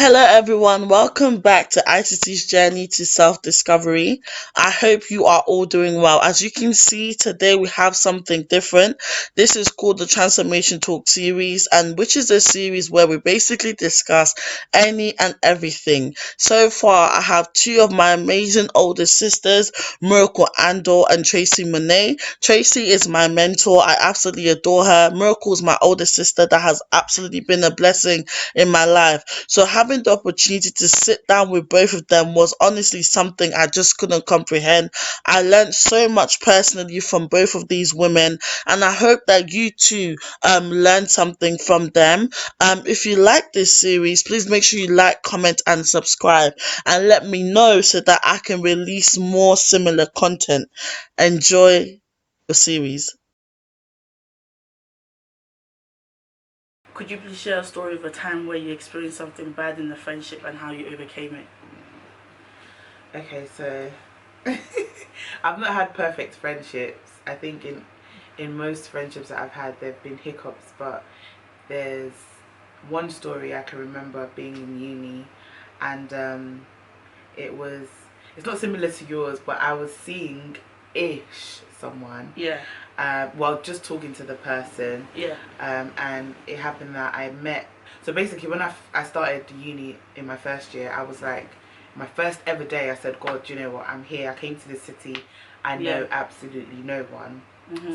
Hello, everyone. Welcome back to ICT's journey to self-discovery. I hope you are all doing well. As you can see, today we have something different. This is called the Transformation Talk series, and which is a series where we basically discuss any and everything. So far, I have two of my amazing older sisters, Miracle Andoh and Tracy Monet. Tracy is my mentor. I absolutely adore her. Miracle is my older sister that has absolutely been a blessing in my life. So having the opportunity to sit down with both of them was honestly something I just couldn't comprehend. I learned so much personally from both of these women, and I hope that you too learn something from them. If you like this series, please make sure you like, comment, and subscribe, and let me know so that I can release more similar content. Enjoy the series. Could you please share a story of a time where you experienced something bad in the friendship and how you overcame it? Okay, so I've not had perfect friendships. I think in most friendships that I've had, there have been hiccups, but there's one story I can remember being in uni, and it's not similar to yours, but I was seeing someone. Yeah. Well, just talking to the person. Yeah. And it happened that I met. So basically, when I started uni in my first year, I was like, my first ever day, I said, God, you know what? I'm here. I came to this city. I know absolutely no one.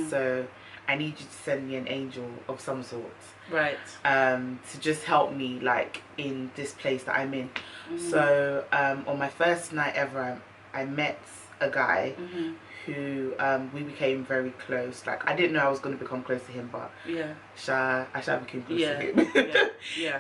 So I need you to send me an angel of some sort. Right. To just help me, like, in this place that I'm in. So on my first night ever, I met a guy who we became very close. Like, I didn't know I was going to become close to him, but I shall became close to him.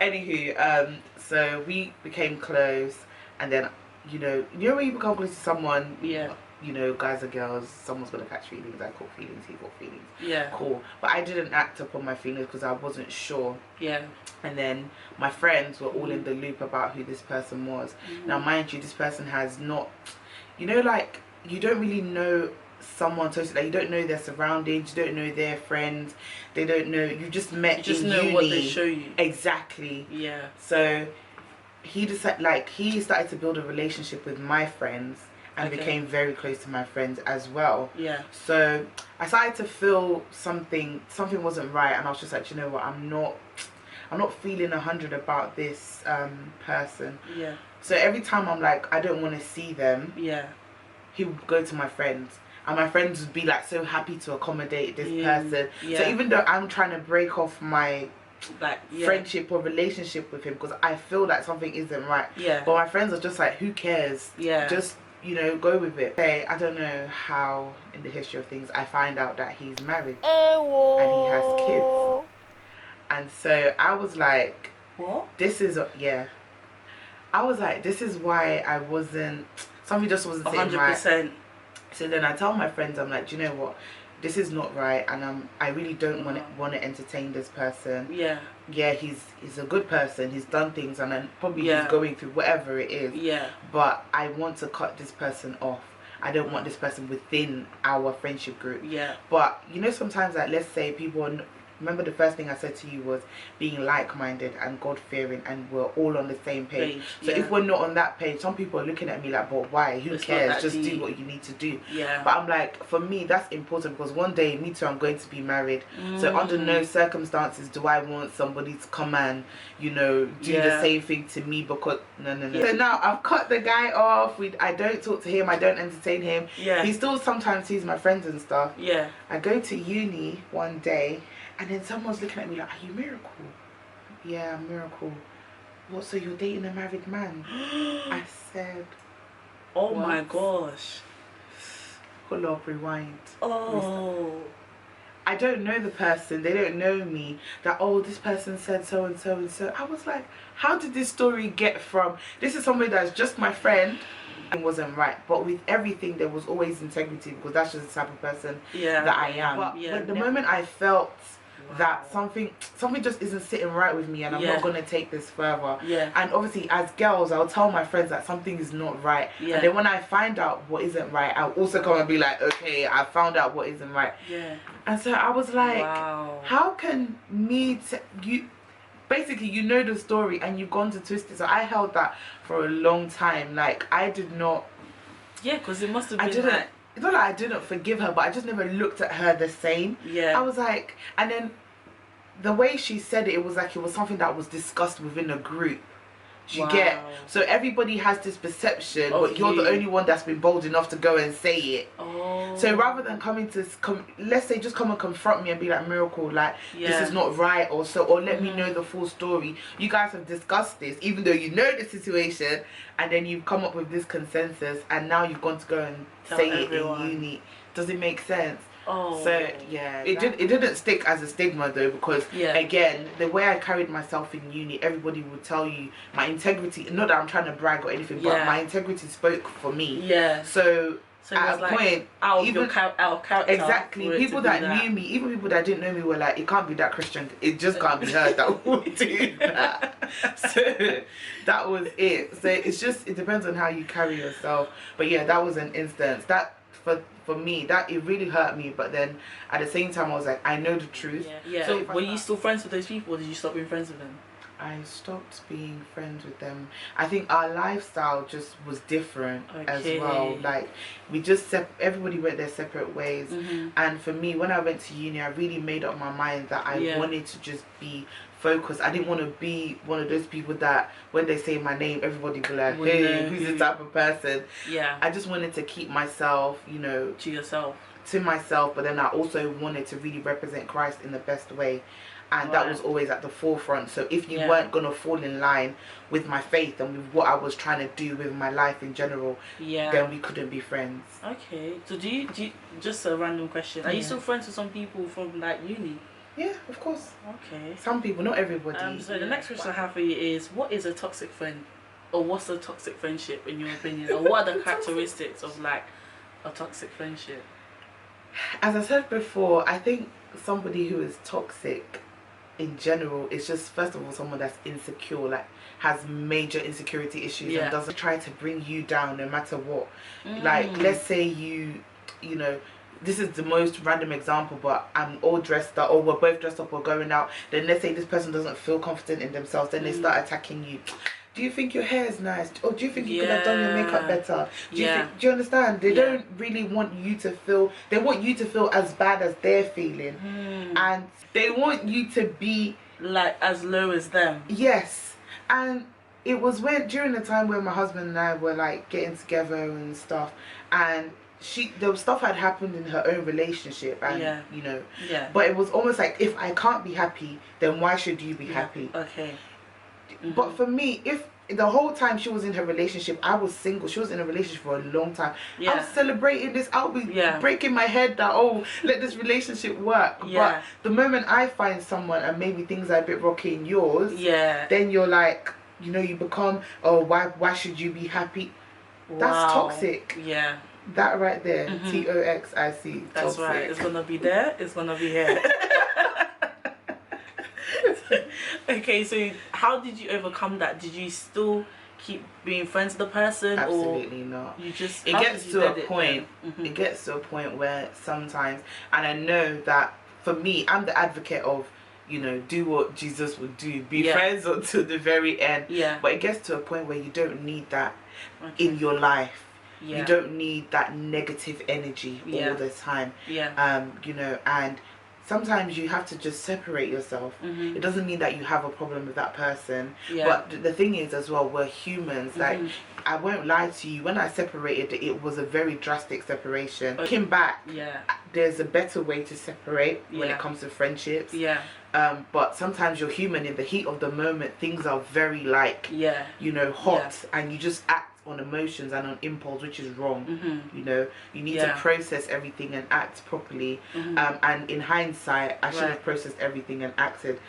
Anywho, so we became close, and then you know when you become close to someone, you know, guys or girls, someone's gonna catch feelings. I caught feelings, he caught feelings. Yeah. Cool. But I didn't act upon my feelings because I wasn't sure. Yeah. And then my friends were all in the loop about who this person was. Now, mind you, this person has not, you know, like, you don't really know someone totally. Like, you don't know their surroundings, you don't know their friends, they don't know. You just met. You just know uni. What they show you. Exactly. Yeah. So he decided, like, he started to build a relationship with my friends. And became very close to my friends as well. Yeah. So I started to feel something wasn't right, and I was just like, you know what, I'm not feeling 100 about this person. Yeah. So every time I'm like, I don't want to see them. Yeah. He would go to my friends, and my friends would be like so happy to accommodate this person. Yeah. So even though I'm trying to break off my friendship or relationship with him because I feel like something isn't right. Yeah. But my friends are just like, who cares? Yeah. Just, you know, go with it. Okay, I don't know how in the history of things I find out that he's married and he has kids. And so I was like, what? This is I was like, this is why I wasn't, something just wasn't sitting 100%. Right. So then I tell my friends, I'm like, do you know what? This is not right, and I really don't want to entertain this person. Yeah. Yeah, he's a good person. He's done things, and then probably he's going through whatever it is. Yeah. But I want to cut this person off. I don't want this person within our friendship group. Yeah. But you know, sometimes, like, let's say people are. Remember the first thing I said to you was being like-minded and God-fearing, and we're all on the same page. So if we're not on that page, some people are looking at me like, but why? Who cares? Just do what you need to do. Yeah. But I'm like, for me, that's important because one day, me too, I'm going to be married. So under no circumstances do I want somebody to come and, you know, do the same thing to me because, no. So now I've cut the guy off. I don't talk to him. I don't entertain him. Yeah. He still sometimes sees my friends and stuff. Yeah. I go to uni one day, and then someone's looking at me like, are you Miracle? Yeah, I'm Miracle. What, so you're dating a married man? I said, oh what? My gosh. Pull up, rewind. Oh. I don't know the person. They don't know me. That, oh, this person said so and so and so. I was like, how did this story get from, this is somebody that's just my friend. It wasn't right, but with everything there was always integrity because that's just the type of person that I am. But when the moment I felt that something just isn't sitting right with me, and I'm not gonna take this further. Yeah. And obviously, as girls, I'll tell my friends that something is not right. Yeah. And then when I find out what isn't right, I'll also come and be like, okay, I found out what isn't right. Yeah. And so I was like, wow. How can basically you know the story and you've gone to twist it. So I held that for a long time. Like I did not. Yeah, because it must have been. It's not like I didn't forgive her, but I just never looked at her the same. Yeah. I was like, and then the way she said it, it was like it was something that was discussed within a group. Do you get? So everybody has this perception, but you're the only one that's been bold enough to go and say it. So rather than coming to, let's say, just come and confront me and be like, Miracle, like, this is not right, or let me know the full story. You guys have discussed this, even though you know the situation, and then you've come up with this consensus, and now you've gone to go and say it in uni. Does it make sense? So yeah, it didn't stick as a stigma though, because again, the way I carried myself in uni, everybody would tell you my integrity. Not that I'm trying to brag or anything, but my integrity spoke for me. So at a point, out of character. Exactly. People that knew me, even people that didn't know me, were like, it can't be that Christian. It just can't be her that would do that. So that was it. So it's just, it depends on how you carry yourself. But yeah, that was an instance that for me, that it really hurt me, but then at the same time I was like, I know the truth. So were you still friends with those people, or did you stop being friends with them? I stopped being friends with them. I think our lifestyle just was different as well. Like we just everybody went their separate ways. And for me, when I went to uni, I really made up my mind that I wanted to just be focused. I didn't want to be one of those people that when they say my name, everybody be like, hey, who's this type of person? I just wanted to keep myself, you know, to myself, but then I also wanted to really represent Christ in the best way. And that was always at the forefront. So if you weren't going to fall in line with my faith and with what I was trying to do with my life in general, then we couldn't be friends. Okay. So do you just a random question, are you still friends with some people from like uni? Yeah, of course. Okay. Some people, not everybody. So the next question I have for you is, what is a toxic friend? Or what's a toxic friendship in your opinion? Or what are the characteristics of like a toxic friendship? As I said before, I think somebody who is toxic in general is just, first of all, someone that's insecure, like has major insecurity issues and doesn't try to bring you down no matter what. Like let's say you know, this is the most random example, but I'm all dressed up, or we're both dressed up, or going out, then let's say this person doesn't feel confident in themselves, then they start attacking you. Do you think your hair is nice? Or do you think you could have done your makeup better? Do you understand? They don't really want you to feel, they want you to feel as bad as they're feeling. And they want you to be like as low as them. Yes. And it was during the time when my husband and I were like getting together and stuff, and there was stuff had happened in her own relationship, and you know, but it was almost like, if I can't be happy, then why should you be happy? But for me, if the whole time she was in her relationship, I was single, she was in a relationship for a long time, I was celebrating this, I'll be breaking my head that, oh, let this relationship work. But the moment I find someone and maybe things are a bit rocky in yours, then you're like, you know, you become, oh, why should you be happy? That's toxic. That right there, TOXIC. That's toxic. Right. It's gonna be there. It's gonna be here. Okay, so how did you overcome that? Did you still keep being friends with the person? Absolutely not. You just it gets to a point. It gets to a point where sometimes, and I know that for me, I'm the advocate of, you know, do what Jesus would do, be friends until the very end. But it gets to a point where you don't need that in your life. You don't need that negative energy all the time. You know, and sometimes you have to just separate yourself. It doesn't mean that you have a problem with that person. But the thing is as well, we're humans. Like, I won't lie to you, when I separated, it was a very drastic separation. Looking back, there's a better way to separate when it comes to friendships. But sometimes you're human. In the heat of the moment, things are very like, you know, hot, and you just act on emotions and on impulse, which is wrong. You know, you need to process everything and act properly. And in hindsight, I should have processed everything and acted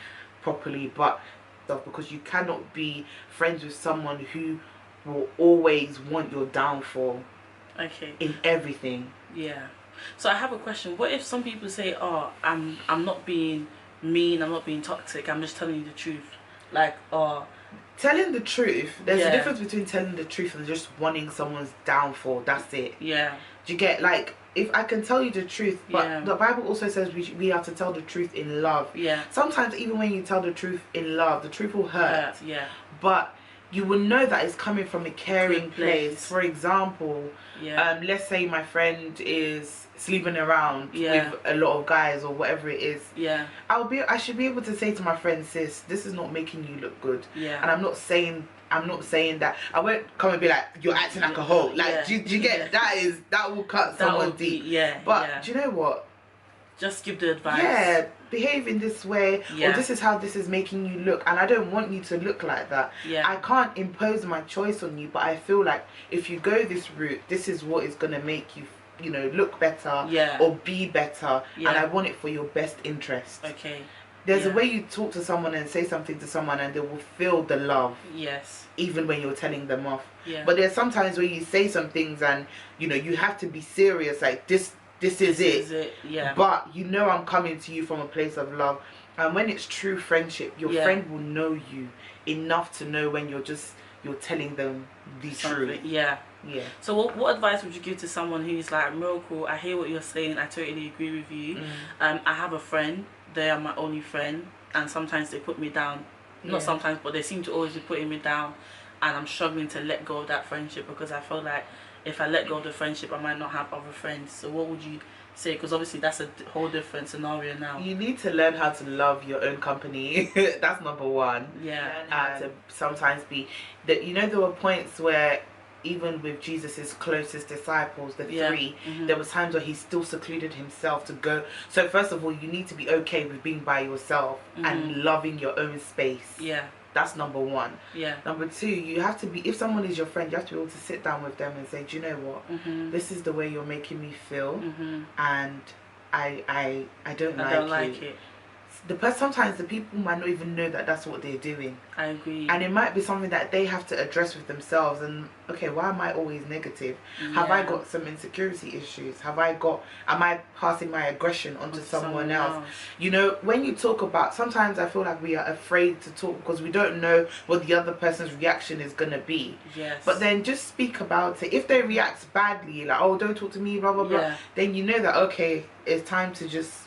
properly, but because you cannot be friends with someone who will always want your downfall in everything. So I have a question. What if some people say, oh, I'm not being mean, I'm not being toxic, I'm just telling you the truth? Like, telling the truth, there's a difference between telling the truth and just wanting someone's downfall. That's it. Do you get? Like, if I can tell you the truth, but Yeah. the Bible also says we have to tell the truth in love. Yeah. Sometimes even when you tell the truth in love, the truth will hurt. Yeah. But you will know that it's coming from a caring Good place. place. For example, Yeah. let's say my friend is sleeping around Yeah. with a lot of guys or whatever it is. Yeah. I should be able to say to my friend, sis, this is not making you look good. Yeah. And I'm not saying that I won't come and be like, you're acting like a hoe. Like, Yeah. do you get that will cut someone deep. Yeah. But do you know what? Just give the advice. Yeah, behave in this way, Yeah. or this is how this is making you look, and I don't want you to look like that. Yeah. I can't impose my choice on you, but I feel like if you go this route, this is what is gonna make you, you know, look better, Yeah. or be better, Yeah. and I want it for your best interest. Okay. There's Yeah. a way you talk to someone and say something to someone, and they will feel the love, Yes. even when you're telling them off. Yeah. But there's sometimes where you say some things, and you know you have to be serious, like this is it. Yeah. But you know I'm coming to you from a place of love. And when it's true friendship, your friend will know you enough to know when you're telling them the truth. Yeah. Yeah. So what advice would you give to someone who's like, Miracle, I hear what you're saying, I totally agree with you. I have a friend, they are my only friend, and sometimes they put me down. Not sometimes, but they seem to always be putting me down, and I'm struggling to let go of that friendship because I feel like if I let go of the friendship, I might not have other friends. So what would you say? Because obviously that's a whole different scenario now. You need to learn how to love your own company. That's number one. Yeah. Learn how to sometimes be that. You know, there were points where even with Jesus's closest disciples, the three, there was times where he still secluded himself to go. So first of all, you need to be okay with being by yourself and loving your own space. Yeah. That's number one. Yeah. Number two, you have to be, if someone is your friend, you have to be able to sit down with them and say, do you know what? This is the way you're making me feel, and I don't like it. Sometimes the people might not even know that that's what they're doing. I agree. And it might be something that they have to address with themselves. And okay, why am I always negative? Have I got some insecurity issues? Am I passing my aggression onto someone else? You know, when you talk about, sometimes I feel like we are afraid to talk because we don't know what the other person's reaction is going to be. Yes. But then just speak about it. If they react badly, like, oh, don't talk to me, blah, blah, blah, then you know that, okay, it's time to just,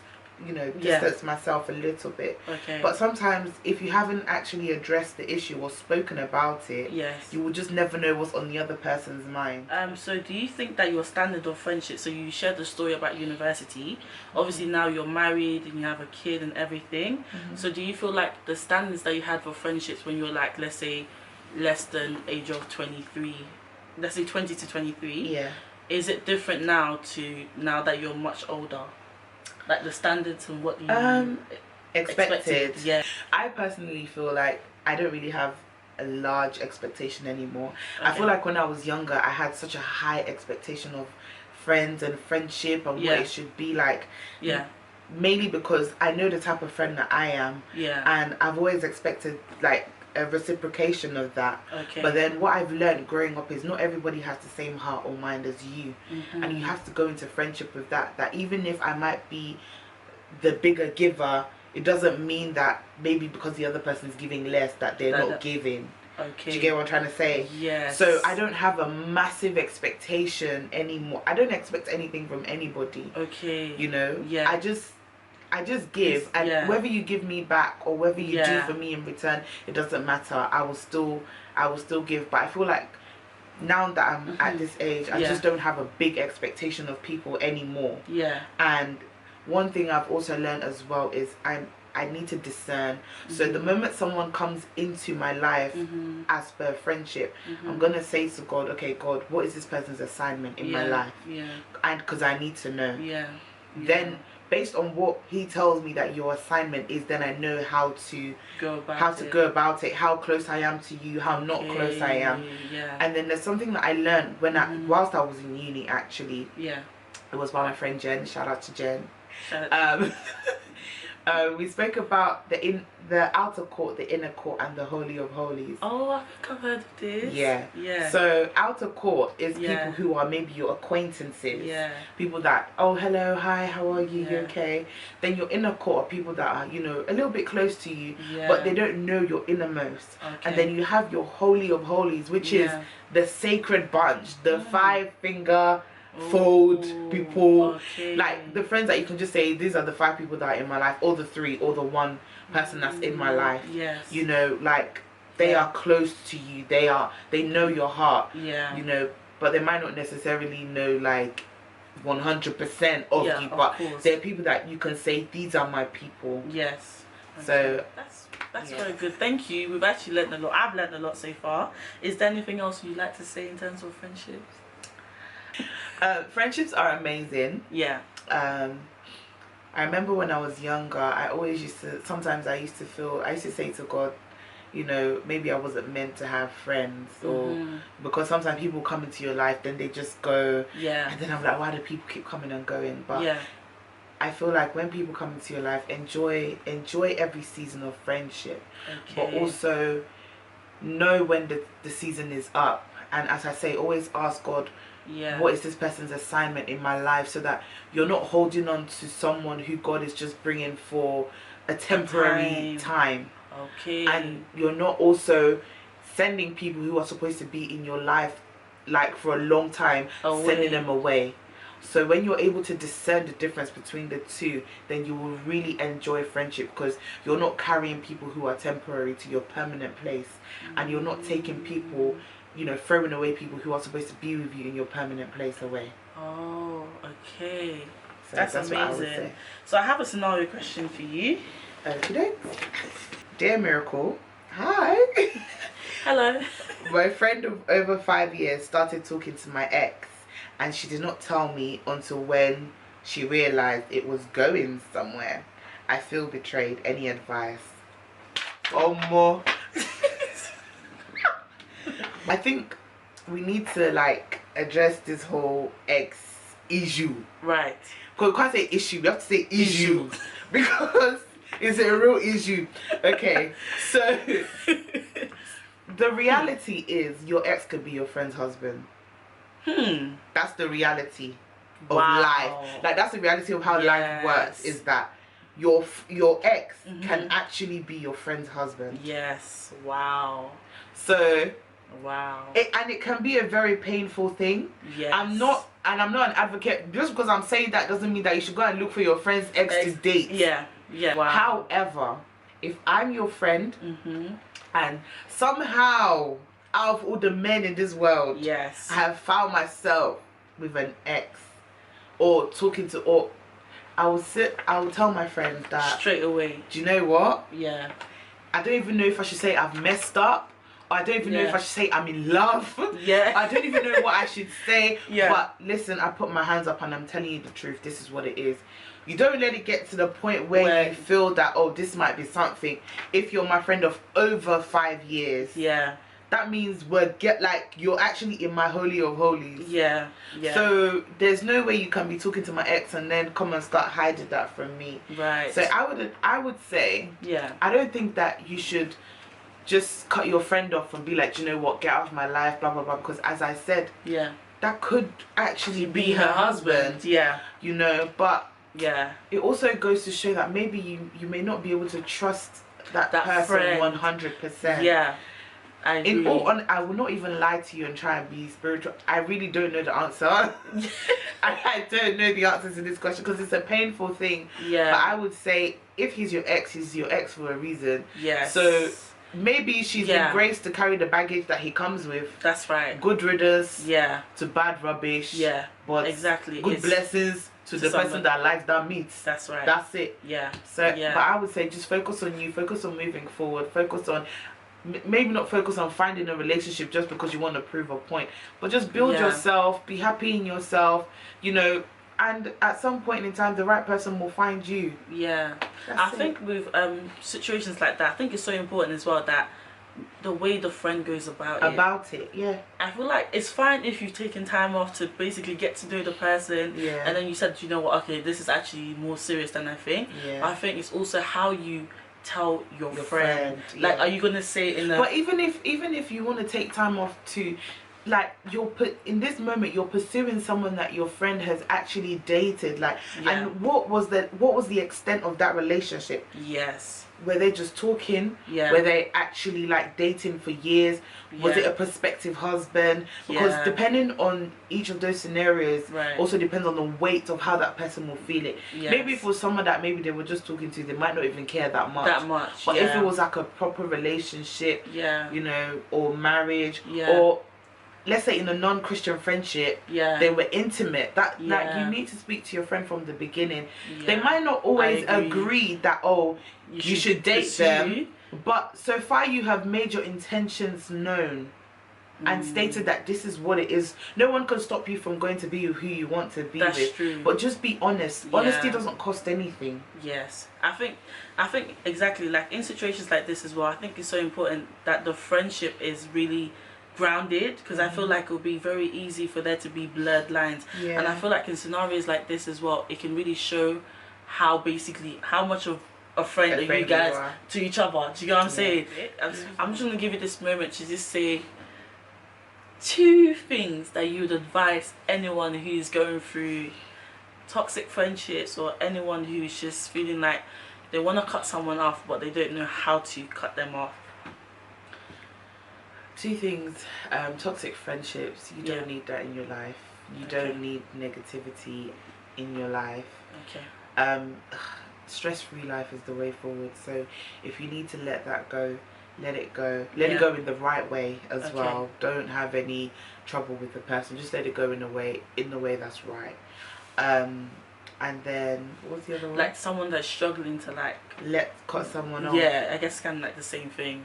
you know, distance myself a little bit. Okay. But sometimes if you haven't actually addressed the issue or spoken about it, you will just never know what's on the other person's mind. So do you think that your standard of friendship, so you shared the story about university, obviously now you're married and you have a kid and everything, so do you feel like the standards that you had for friendships when you were like, let's say less than age of 23, let's say 20 to 23, is it different now that you're much older? Like the standards and what you expected. Yeah. I personally feel like I don't really have a large expectation anymore. I feel like when I was younger, I had such a high expectation of friends and friendship and what it should be like. Yeah. Mainly because I know the type of friend that I am. Yeah. And I've always expected like a reciprocation of that. Okay. But then what I've learned growing up is not everybody has the same heart or mind as you. And you have to go into friendship with that even if I might be the bigger giver, it doesn't mean that maybe because the other person is giving less that they're not giving. Okay. Do you get what I'm trying to say? Yes. So I don't have a massive expectation anymore. I don't expect anything from anybody. Okay. You know? Yeah. I just give, and whether you give me back or whether you do for me in return, it doesn't matter. I will still give. But I feel like now that I'm at this age, I just don't have a big expectation of people anymore. Yeah. And one thing I've also learned as well is I need to discern. So the moment someone comes into my life as per friendship, I'm gonna say to God, okay, God, what is this person's assignment in my life? Yeah. And because I need to know. Yeah. Then based on what he tells me that your assignment is, then I know how to go about it, how close I am to you, how not close I am. Yeah. And then there's something that I learned when whilst I was in uni actually. Yeah. It was by my friend Jen. Shout out to Jen. We spoke about the outer court, the inner court, and the holy of holies. Oh, I think I've heard of this. Yeah. Yeah. So outer court is people who are maybe your acquaintances. Yeah. People that, oh, hello, hi, how are you? You okay? Then your inner court are people that are, you know, a little bit close to you, but they don't know your innermost. Okay. And then you have your holy of holies, which is the sacred bunch, the 5-finger fold people. Okay. Like the friends that you can just say, these are the 5 people that are in my life, or the 3, or the 1 person that's in my life. Yes. You know, like they are close to you. They know your heart. Yeah. You know, but they might not necessarily know like 100% of you, but there are people that you can say, these are my people. Yes. Okay. So that's very good. Thank you. We've actually learned a lot. I've learned a lot so far. Is there anything else you'd like to say in terms of friendships? Friendships are amazing. Yeah. I remember when I was younger, sometimes I used to say to God, you know, maybe I wasn't meant to have friends, or because sometimes people come into your life, then they just go, and then I'm like, why do people keep coming and going? But I feel like when people come into your life, enjoy every season of friendship, but also know when the season is up. And as I say, always ask God, what is this person's assignment in my life, so that you're not holding on to someone who God is just bringing for a temporary time. Okay. And you're not also sending people who are supposed to be in your life like for a long time, sending them away. So when you're able to discern the difference between the two, then you will really enjoy friendship, because you're not carrying people who are temporary to your permanent place, and you're not taking people, you know, throwing away people who are supposed to be with you in your permanent place away. Oh, okay. So that's amazing. What I would say. So I have a scenario question for you. Okay. Dear Miracle, hi. Hello. My friend of over 5 years started talking to my ex, and she did not tell me until when she realized it was going somewhere. I feel betrayed. Any advice? Oh, more. I think we need to like address this whole ex issue. Right. Because we can't say issue, we have to say issue. Because it's a real issue. Okay, so the reality is your ex could be your friend's husband. That's the reality of life. Like, that's the reality of how life works, is that your ex can actually be your friend's husband. Yes. Wow. So wow. And it can be a very painful thing. Yes. I'm not an advocate. Just because I'm saying that doesn't mean that you should go and look for your friend's ex to date. Yeah. Yeah. Wow. However, if I'm your friend and somehow out of all the men in this world, yes, I have found myself with an ex, or talking to, or I will tell my friend that straight away. Do you know what? Yeah. I don't even know if I should say I've messed up. I don't even know if I should say I'm in love. Yeah. I don't even know what I should say. Yeah. But listen, I put my hands up and I'm telling you the truth. This is what it is. You don't let it get to the point where you feel that, oh, this might be something. If you're my friend of over 5 years, yeah, that means you're actually in my holy of holies. Yeah. Yeah. So there's no way you can be talking to my ex and then come and start hiding that from me. Right. So I would say, yeah, I don't think that you should just cut your friend off and be like, do you know what, get out of my life, blah blah blah, because as I said, yeah, that could actually be her husband. Yeah. You know, but yeah, it also goes to show that maybe you may not be able to trust that person friend. 100%. Yeah. I agree. I will not even lie to you and try and be spiritual. I really don't know the answer. I don't know the answer to this question because it's a painful thing. Yeah. But I would say if he's your ex for a reason. Yes. So maybe she's been graced to carry the baggage that he comes with. That's right. Good riddance. Yeah. To bad rubbish. Yeah. But exactly. Good blessings to the person that likes that meats. That's right. That's it. Yeah. So, but I would say just focus on you. Focus on moving forward. Focus on. Maybe not focus on finding a relationship just because you want to prove a point, but just build yourself, be happy in yourself, you know, and at some point in time the right person will find you. Yeah. I think with situations like that, I think it's so important as well that the way the friend goes about it. Yeah. I feel like it's fine if you've taken time off to basically get to know the person, and then you said, you know what, okay, this is actually more serious than I think. I think it's also how you tell your friend. Like, are you gonna say in a... But even if you want to take time off to like you're put in this moment, you're pursuing someone that your friend has actually dated, like, and what was the extent of that relationship? Yes. Were they just talking? Yeah. Were they actually like dating for years? Was it a prospective husband? Because depending on each of those scenarios, also depends on the weight of how that person will feel it. Maybe for someone that maybe they were just talking to, they might not even care that much. But if it was like a proper relationship, you know, or marriage, or let's say in a non-Christian friendship, they were intimate, that like you need to speak to your friend from the beginning. They might not always agree that you should date them, but so far you have made your intentions known and stated that this is what it is. No one can stop you from going to be who you want to be with. True. But just be honest. Honesty doesn't cost anything. Yes, I think exactly, like in situations like this as well, I think it's so important that the friendship is really grounded, because I feel like it will be very easy for there to be blurred lines, and I feel like in scenarios like this as well, it can really show how much of a friend are you guys to each other. Do you know what I'm saying? I'm just gonna give you this moment to just say 2 things that you would advise anyone who's going through toxic friendships, or anyone who's just feeling like they want to cut someone off but they don't know how to cut them off. 2 things. Toxic friendships, you don't need that in your life. You don't need negativity in your life. Stress-free life is the way forward. So if you need to let that go, let it go. Let it go in the right way as well. Don't have any trouble with the person. Just let it go in the way that's right. And then what was the other one? Like someone that's struggling to like cut someone off. Yeah, I guess kind of like the same thing.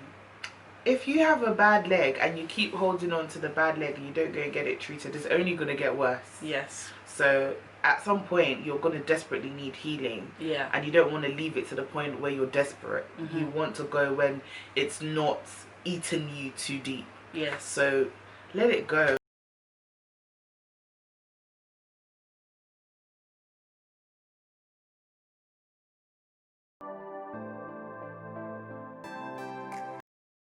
If you have a bad leg and you keep holding on to the bad leg and you don't go and get it treated, it's only going to get worse. Yes. So at some point you're going to desperately need healing. Yeah. And you don't want to leave it to the point where you're desperate. You want to go when it's not eaten you too deep. Yes. So let it go.